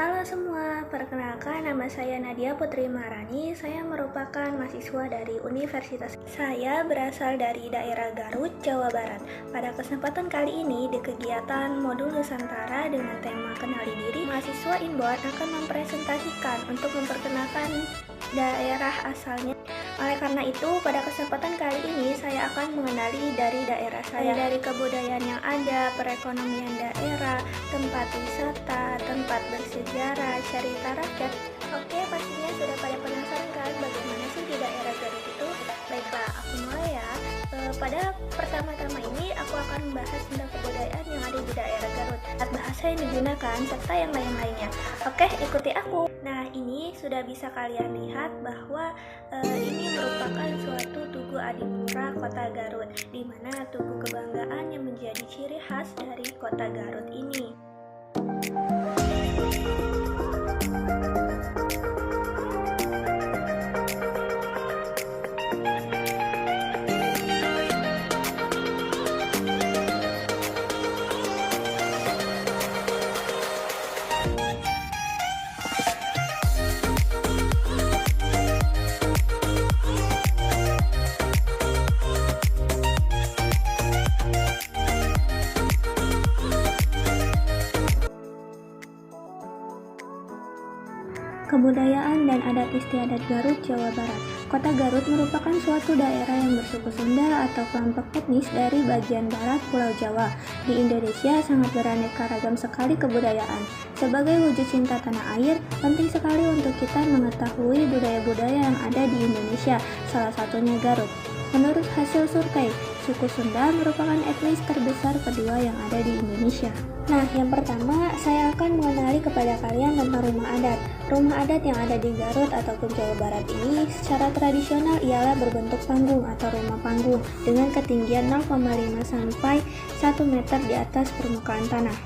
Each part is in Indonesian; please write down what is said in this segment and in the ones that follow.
Halo semua, perkenalkan nama saya Nadia Putri Maharani. Saya merupakan mahasiswa dari Universitas. Saya berasal dari daerah Garut, Jawa Barat. Pada kesempatan kali ini di kegiatan Modul Nusantara dengan tema Kenali Diri, mahasiswa Inbound akan mempresentasikan untuk memperkenalkan daerah asalnya. Oleh karena itu, pada kesempatan kali ini saya akan mengenali dari daerah saya, dari kebudayaan yang ada, perekonomian daerah, tempat wisata, tempat bersejarah, cerita rakyat. Oke, pastinya sudah pada penasaran kan bagaimana sih di daerah Garut itu? Baiklah, aku mulai ya. Pada pertama-tama ini aku akan membahas tentang kebudayaan yang ada di daerah Garut, bahasa yang digunakan, serta yang lain-lainnya. Oke, ikuti aku. Nah, ini sudah bisa kalian lihat bahwa ini merupakan suatu Tugu Adipura Kota Garut, di mana tugu kebanggaan yang menjadi ciri khas dari Kota Garut ini. Kebudayaan dan adat istiadat Garut, Jawa Barat. Kota Garut merupakan suatu daerah yang bersuku Sunda atau kelompok etnis dari bagian barat Pulau Jawa. Di Indonesia sangat beraneka ragam sekali kebudayaan. Sebagai wujud cinta tanah air, penting sekali untuk kita mengetahui budaya-budaya yang ada di Indonesia, salah satunya Garut. Menurut hasil survei, suku Sunda merupakan etnis terbesar kedua yang ada di Indonesia. Nah, yang pertama, saya akan mengenali kepada kalian tentang rumah adat. Rumah adat yang ada di Garut ataupun Jawa Barat ini secara tradisional ialah berbentuk panggung atau rumah panggung dengan ketinggian 0,5 sampai 1 meter di atas permukaan tanah.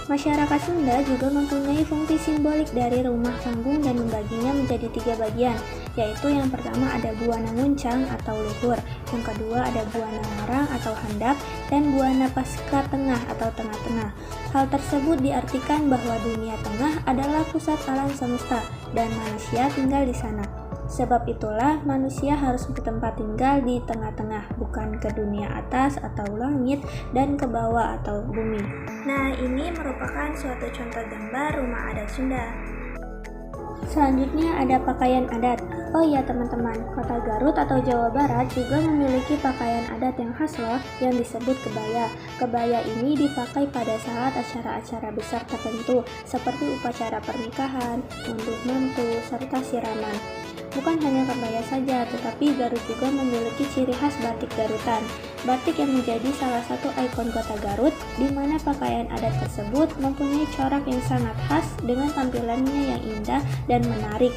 Masyarakat Sunda juga mempunyai fungsi simbolik dari rumah panggung dan membaginya menjadi 3 bagian, yaitu yang pertama ada buana nguncang atau luhur, yang kedua ada buana larang atau handap, dan buana pasca tengah atau tengah-tengah. Hal tersebut diartikan bahwa dunia tengah adalah pusat alam semesta dan manusia tinggal di sana. Sebab itulah manusia harus bertempat tinggal di tengah-tengah, bukan ke dunia atas atau langit dan ke bawah atau bumi. Nah, ini merupakan suatu contoh gambar rumah adat Sunda. Selanjutnya ada pakaian adat. Oh iya teman-teman, Kota Garut atau Jawa Barat juga memiliki pakaian adat yang khas loh, yang disebut kebaya. Kebaya ini dipakai pada saat acara-acara besar tertentu, seperti upacara pernikahan, unduh mantu, serta siraman. Bukan hanya kebaya saja, tetapi Garut juga memiliki ciri khas batik Garutan. Batik yang menjadi salah satu ikon kota Garut, di mana pakaian adat tersebut mempunyai corak yang sangat khas dengan tampilannya yang indah dan menarik.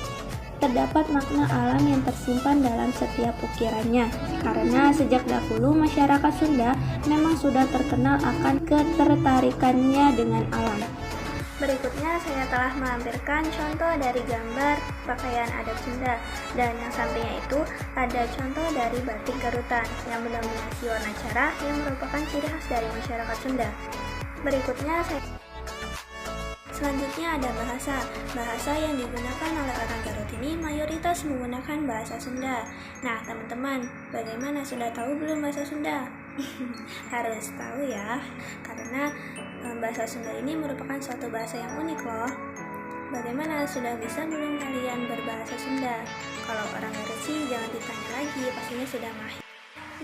Terdapat makna alam yang tersimpan dalam setiap ukirannya, karena sejak dahulu masyarakat Sunda memang sudah terkenal akan ketertarikannya dengan alam. Berikutnya saya telah melampirkan contoh dari gambar pakaian adat Sunda, dan yang sampingnya itu ada contoh dari batik Garutan yang mendominasi warna cerah yang merupakan ciri khas dari masyarakat Sunda. Selanjutnya ada bahasa. Bahasa yang digunakan oleh orang Garut ini mayoritas menggunakan bahasa Sunda. Nah teman-teman, bagaimana, sudah tahu belum bahasa Sunda? Harus tahu ya, karena bahasa Sunda ini merupakan suatu bahasa yang unik loh. Bagaimana, sudah bisa belum kalian berbahasa Sunda? Kalau orang Garut sih jangan ditanya lagi, pastinya sudah mahir.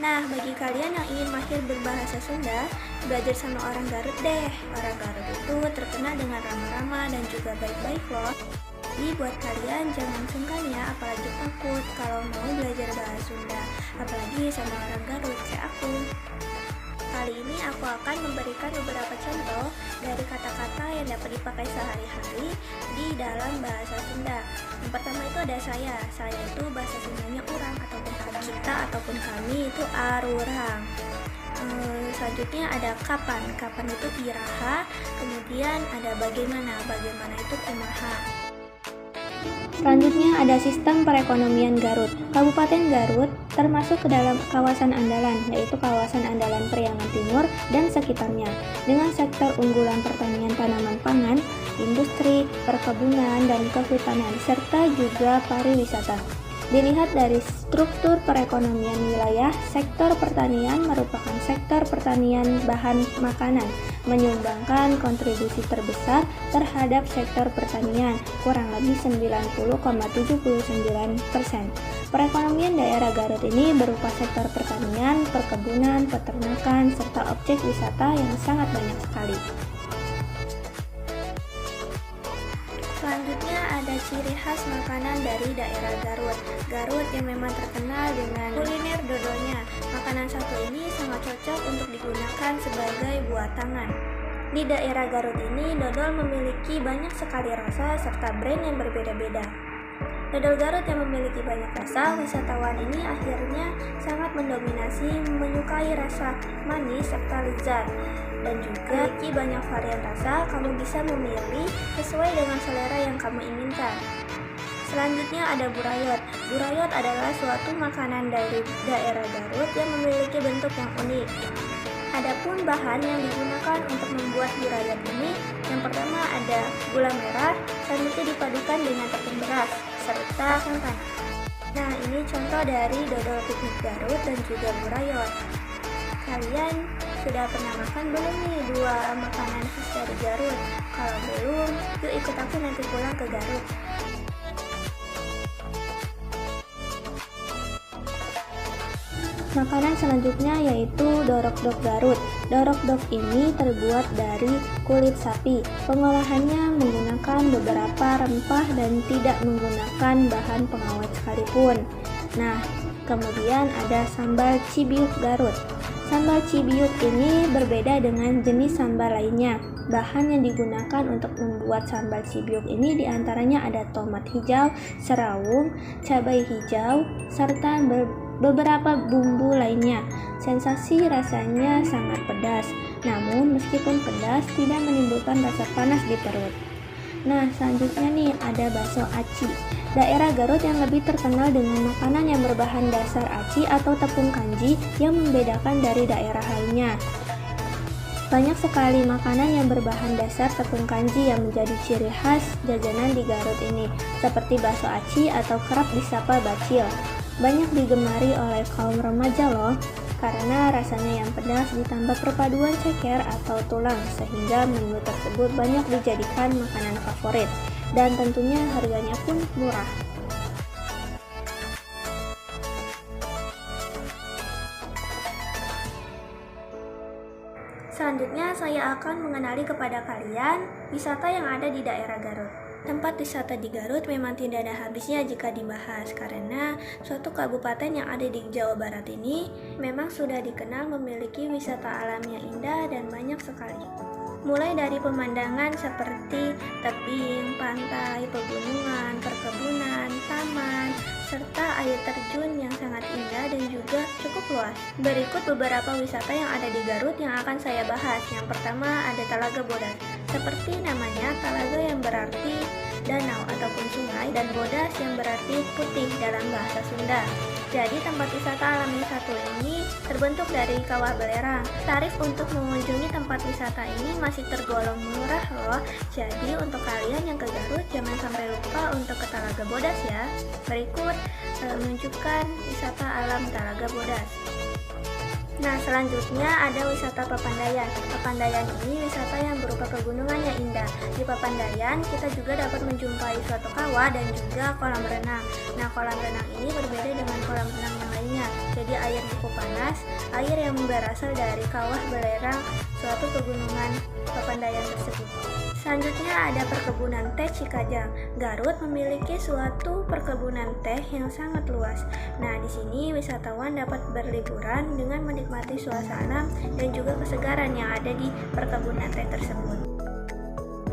Nah, bagi kalian yang ingin mahir berbahasa Sunda, belajar sama orang Garut deh. Orang Garut itu terkenal dengan ramah-ramah dan juga baik-baik loh. Jadi buat kalian jangan sungkan ya, apalagi takut kalau mau belajar bahasa Sunda, apalagi sama orang Garut kayak aku. Kali ini aku akan memberikan beberapa contoh dari kata-kata yang dapat dipakai sehari-hari di dalam bahasa Sunda. Yang pertama itu ada saya. Saya itu bahasa Sundanya urang ataupun kita ataupun kami itu arurang. Selanjutnya ada kapan. Kapan itu iraha. Kemudian ada bagaimana. Bagaimana itu kumaha. Selanjutnya ada sistem perekonomian Garut. Kabupaten Garut termasuk ke dalam kawasan andalan, yaitu kawasan andalan Priangan Timur dan sekitarnya. Dengan sektor unggulan pertanian tanaman pangan, industri, perkebunan, dan kehutanan, serta juga pariwisata. Dilihat dari struktur perekonomian wilayah, sektor pertanian merupakan sektor pertanian bahan makanan, menyumbangkan kontribusi terbesar terhadap sektor pertanian, kurang lebih 90,79%. Perekonomian daerah Garut ini berupa sektor pertanian, perkebunan, peternakan, serta objek wisata yang sangat banyak sekali. Selanjutnya ada ciri khas makanan dari daerah Garut. Garut yang memang terkenal dengan kuliner dodolnya. Makanan satu ini sangat cocok untuk digunakan sebagai buah tangan. Di daerah Garut ini, dodol memiliki banyak sekali rasa serta brand yang berbeda-beda. Dodol Garut yang memiliki banyak rasa, wisatawan ini akhirnya sangat mendominasi menyukai rasa manis serta lezat. Dan juga memiliki banyak varian rasa, kamu bisa memilih sesuai dengan selera yang kamu inginkan. Selanjutnya ada burayot. Burayot adalah suatu makanan dari daerah Garut yang memiliki bentuk yang unik. Adapun bahan yang digunakan untuk membuat burayot ini, yang pertama ada gula merah, selanjutnya dipadukan dengan tepung beras, serta santan. Nah, ini contoh dari dodol piknik Garut dan juga burayot. Kalian sudah pernah makan belum nih dua makanan khas dari Garut? Kalau belum, yuk ikut aku nanti pulang ke Garut. Makanan selanjutnya yaitu dorok-dok Garut. Dorok-dok ini terbuat dari kulit sapi. Pengolahannya menggunakan beberapa rempah dan tidak menggunakan bahan pengawet sekalipun. Nah, kemudian ada sambal cibiuk Garut. Sambal cibiuk ini berbeda dengan jenis sambal lainnya. Bahan yang digunakan untuk membuat sambal cibiuk ini diantaranya ada tomat hijau, serawung, cabai hijau, serta beberapa bumbu lainnya. Sensasi rasanya sangat pedas, namun meskipun pedas tidak menimbulkan rasa panas di perut. Nah, selanjutnya nih ada bakso aci. Daerah Garut yang lebih terkenal dengan makanan yang berbahan dasar aci atau tepung kanji yang membedakan dari daerah lainnya. Banyak sekali makanan yang berbahan dasar tepung kanji yang menjadi ciri khas jajanan di Garut ini, seperti bakso aci atau kerap disapa bacil. Banyak digemari oleh kaum remaja loh, karena rasanya yang pedas ditambah perpaduan ceker atau tulang, sehingga menu tersebut banyak dijadikan makanan favorit, dan tentunya harganya pun murah. Selanjutnya saya akan mengenali kepada kalian wisata yang ada di daerah Garut. Tempat wisata di Garut memang tidak ada habisnya jika dibahas, karena suatu kabupaten yang ada di Jawa Barat ini memang sudah dikenal memiliki wisata alam yang indah dan banyak sekali. Mulai dari pemandangan seperti tebing, pantai, pegunungan, perkebunan, taman, serta air terjun yang sangat indah dan juga cukup luas. Berikut beberapa wisata yang ada di Garut yang akan saya bahas. Yang pertama ada Talaga Bodas. Seperti namanya, talaga yang berarti danau ataupun sungai, dan bodas yang berarti putih dalam bahasa Sunda. Jadi tempat wisata alam yang satu ini terbentuk dari kawah belerang. Tarif untuk mengunjungi tempat wisata ini masih tergolong murah loh. Jadi untuk kalian yang ke Garut jangan sampai lupa untuk ke Talaga Bodas ya. Berikut menunjukkan wisata alam Talaga Bodas. Nah, selanjutnya ada wisata Papandayan. Papandayan ini wisata yang berupa pegunungan yang indah. Di Papandayan, kita juga dapat menjumpai suatu kawah dan juga kolam renang. Nah, kolam renang ini berbeda dengan kolam renang yang lainnya. Jadi air cukup panas, air yang berasal dari kawah belerang suatu pegunungan Papandayan tersebut. Selanjutnya ada perkebunan teh Cikajang. Garut memiliki suatu perkebunan teh yang sangat luas. Nah, di sini wisatawan dapat berliburan dengan menikmati suasana dan juga kesegaran yang ada di perkebunan teh tersebut.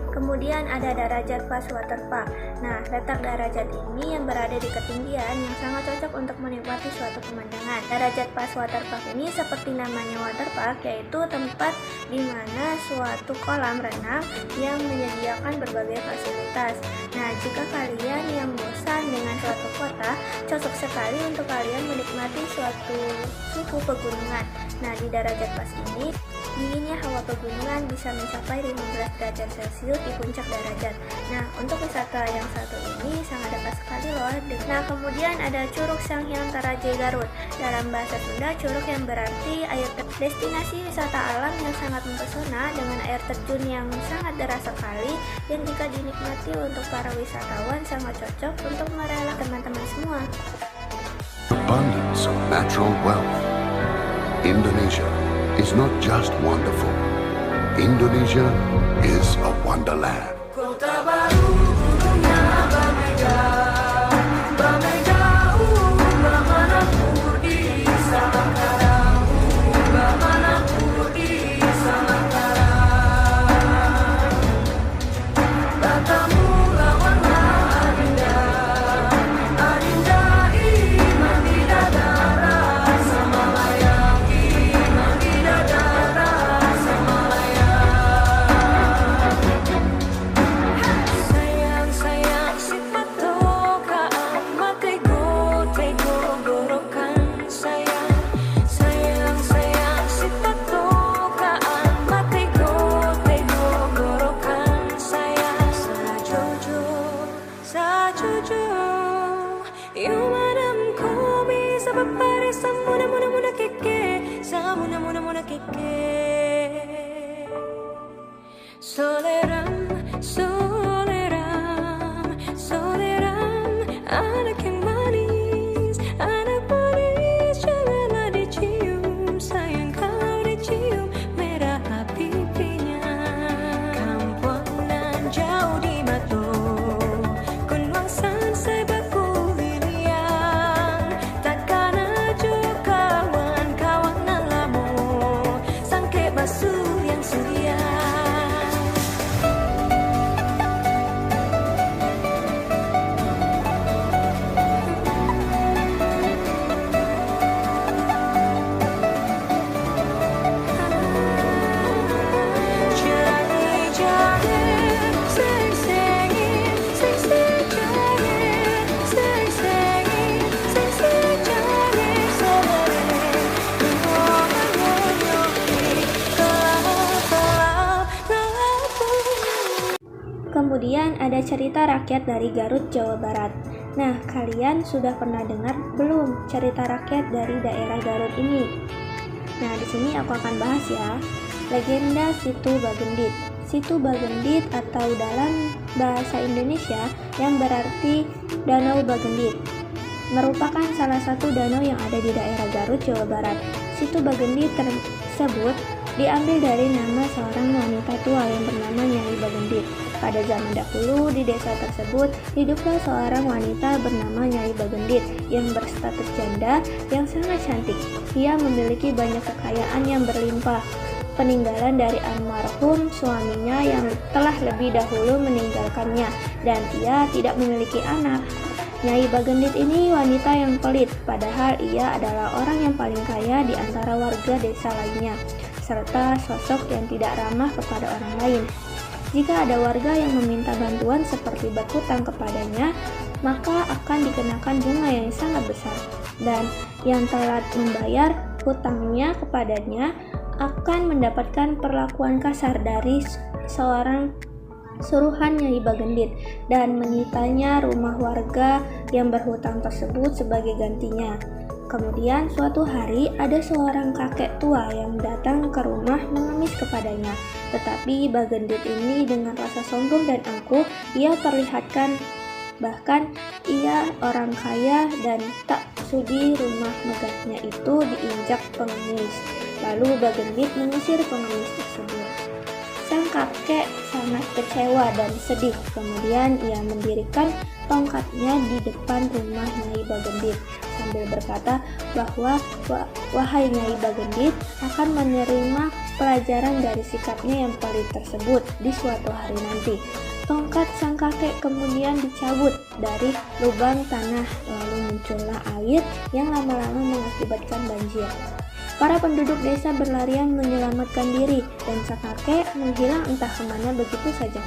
Kemudian ada Darajat Pass Waterpark. Nah, letak Darajat ini yang berada di ketinggian yang sangat cocok untuk menikmati suatu pemandangan. Darajat Pass Waterpark ini seperti namanya waterpark, yaitu tempat di mana suatu kolam renang yang menyediakan berbagai fasilitas. Nah, jika kalian yang bosan dengan suatu kota, cocok sekali untuk kalian menikmati suatu suhu pegunungan. Nah, di Darajat Pass ini dinginnya hawa pegunungan bisa mencapai 15 derajat Celcius di di puncak Darajat. Nah, untuk wisata yang satu ini sangat dekat sekali loh. Nah, kemudian ada Curug Sanghyang Tarajai Garut. Dalam bahasa Sunda, curug yang berarti air destinasi wisata alam yang sangat mempesona dengan air terjun yang sangat deras sekali, yang jika dinikmati untuk para wisatawan sangat cocok untuk merela teman-teman semua. Abundance of natural wealth. Indonesia is not just wonderful. Indonesia is a wonderland. Kota baru dunia berbeda, berbeda bagaimanapun di Semarang, bagaimanapun di Semarang. Katamu lawanlah adinda, adinda iman di dadara Semalaya, iman di dadara Semalaya. Sayang sayang sifat tokaan makai go gorokan sayang. Sayang sayang sifat tokaan makai go gorokan sayang. Sajojo Yumadam komi sabab pare samuna muna keke, samuna muna keke. Soleram, anak yang manis, janganlah dicium, sayang kalau dicium merah pipinya. Kampuangan jauh di Mato, Kunwangsan sebaku Liliang, takkan aja kawan lamu, sangke basuh yang suria. Kemudian ada cerita rakyat dari Garut, Jawa Barat. Nah, kalian sudah pernah dengar belum cerita rakyat dari daerah Garut ini? Nah, di sini aku akan bahas ya. Legenda Situ Bagendit. Situ Bagendit atau dalam bahasa Indonesia yang berarti Danau Bagendit merupakan salah satu danau yang ada di daerah Garut, Jawa Barat. Situ Bagendit tersebut diambil dari nama seorang wanita tua yang bernama Nyai Bagendit. Pada zaman dahulu di desa tersebut hiduplah seorang wanita bernama Nyai Bagendit yang berstatus janda yang sangat cantik. Ia memiliki banyak kekayaan yang berlimpah, peninggalan dari almarhum suaminya yang telah lebih dahulu meninggalkannya, dan ia tidak memiliki anak. Nyai Bagendit ini wanita yang pelit, padahal ia adalah orang yang paling kaya di antara warga desa lainnya, serta sosok yang tidak ramah kepada orang lain. Jika ada warga yang meminta bantuan seperti berhutang kepadanya, maka akan dikenakan bunga yang sangat besar, dan yang telat membayar hutangnya kepadanya akan mendapatkan perlakuan kasar dari seorang suruhan Nyai Bagendit dan menyitanya rumah warga yang berhutang tersebut sebagai gantinya. Kemudian suatu hari ada seorang kakek tua yang datang ke rumah mengemis kepadanya. Tetapi Bagendit ini dengan rasa sombong dan angkuh, ia perlihatkan bahkan ia orang kaya dan tak sudi rumah megahnya itu diinjak pengemis. Lalu Bagendit mengusir pengemis tersebut. Sang kakek sangat kecewa dan sedih. Kemudian ia mendirikan tongkatnya di depan rumah Nyai Bagendit sambil berkata bahwa wahai Nyai Bagendit akan menerima pelajaran dari sikapnya yang pelit tersebut di suatu hari nanti. Tongkat sang kakek kemudian dicabut dari lubang tanah, lalu muncullah air yang lama-lama mengakibatkan banjir. Para penduduk desa berlarian menyelamatkan diri dan sang kakek menghilang entah kemana begitu saja.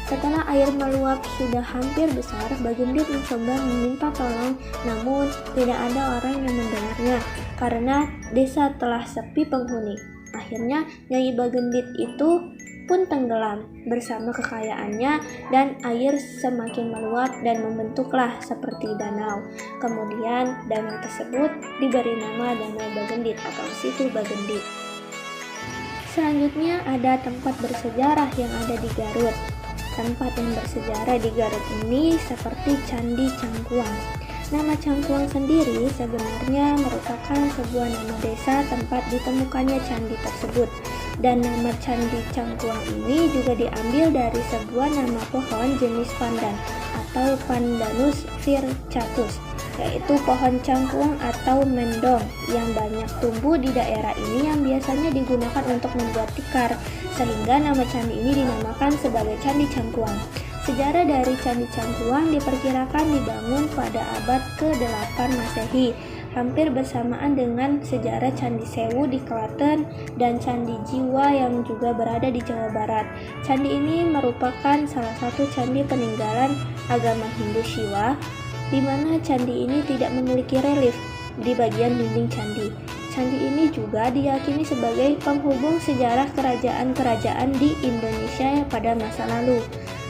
Setelah air meluap sudah hampir besar, Bagendit mencoba meminta tolong, namun tidak ada orang yang mendengarnya karena desa telah sepi penghuni. Akhirnya Nyai Bagendit itu pun tenggelam bersama kekayaannya dan air semakin meluap dan membentuklah seperti danau. Kemudian danau tersebut diberi nama Danau Bagendit atau Situ Bagendit. Selanjutnya ada tempat bersejarah yang ada di Garut. Tempat yang bersejarah di Garut ini seperti Candi Cangkuang. Nama Cangkuang sendiri sebenarnya merupakan sebuah nama desa tempat ditemukannya candi tersebut. Dan nama Candi Cangkuang ini juga diambil dari sebuah nama pohon jenis pandan atau Pandanus vircatus, yaitu pohon cangkuang atau mendong yang banyak tumbuh di daerah ini yang biasanya digunakan untuk membuat tikar, sehingga nama candi ini dinamakan sebagai Candi Cangkuang. Sejarah dari Candi Cangkuang diperkirakan dibangun pada abad ke-8 Masehi, hampir bersamaan dengan sejarah Candi Sewu di Klaten dan Candi Jiwa yang juga berada di Jawa Barat. Candi ini merupakan salah satu candi peninggalan agama Hindu Shiva, di mana candi ini tidak memiliki relief di bagian dinding candi. Candi ini juga diyakini sebagai penghubung sejarah kerajaan-kerajaan di Indonesia pada masa lalu.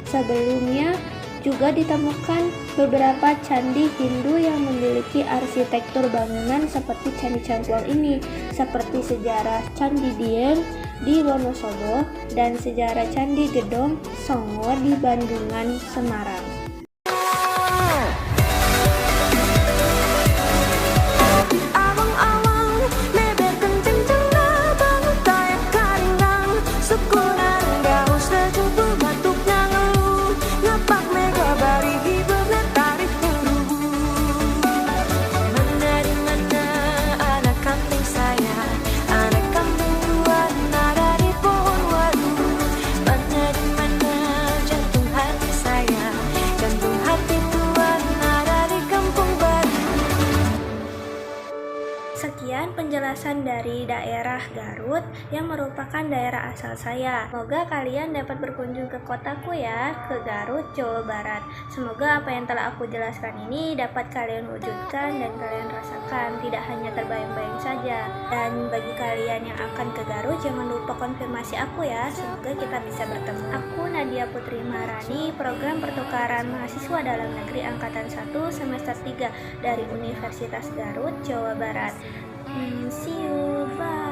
Sebelumnya juga ditemukan beberapa candi Hindu yang memiliki arsitektur bangunan seperti Candi Cangkuang ini, seperti sejarah Candi Dieng di Wonosobo dan sejarah Candi Gedong Songo di Bandungan, Semarang. Sekian penjelasan dari daerah Garut yang merupakan daerah asal saya. Semoga kalian dapat berkunjung ke kotaku ya, ke Garut, Jawa Barat. Semoga apa yang telah aku jelaskan ini dapat kalian wujudkan dan kalian rasakan, tidak hanya terbayang-bayang saja. Dan bagi kalian yang akan ke Garut, jangan lupa konfirmasi aku ya. Semoga kita bisa bertemu. Aku Nadia Putri Maharani, program pertukaran mahasiswa dalam negeri angkatan 1 semester 3 dari Universitas Garut, Jawa Barat. See you, bye.